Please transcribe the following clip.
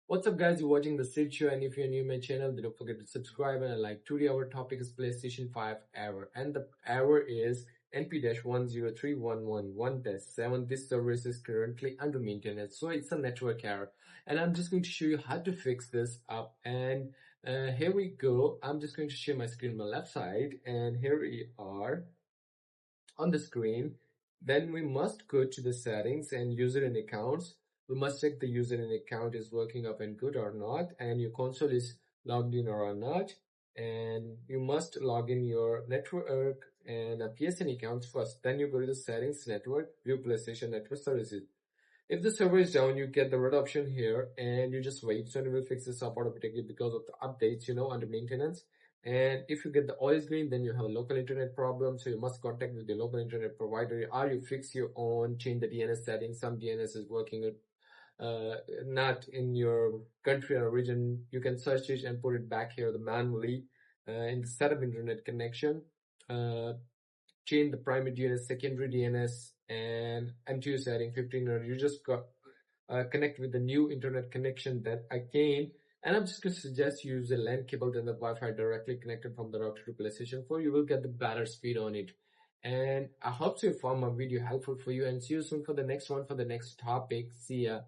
What's up guys, you're watching the Sid Show, and if you're new to my channel, then don't forget to subscribe and like. Today our topic is PlayStation 5 error, and the error is NP-103111-7. This service is currently under maintenance, so it's a network error, and I'm just going to show you how to fix this up. And here we go. I'm just going to share my screen on my left side, and here we are on the screen. Then we must go to the settings and user and accounts. We must check the user and account is working up and good or not, and your console is logged in or not. And you must log in your network and PSN accounts first. Then you go to the settings, network, view PlayStation network services. If the server is down, you get the red option here, and you just wait. So it will fix this up automatically because of the updates, under maintenance. And if you get the oil green, then you have a local internet problem. So you must contact with the local internet provider, or you fix your own, change the DNS settings. Some DNS is working not in your country or region. You can search it and put it back here manually in the setup internet connection. Change the primary DNS, secondary DNS, and MTU setting 1500. You just got connect with the new internet connection that I gained. And I'm just going to suggest you use a LAN cable than the Wi-Fi directly connected from the router to PlayStation 4. You will get the better speed on it. And I hope you found my video helpful for you, and see you soon for the next one, for the next topic. See ya.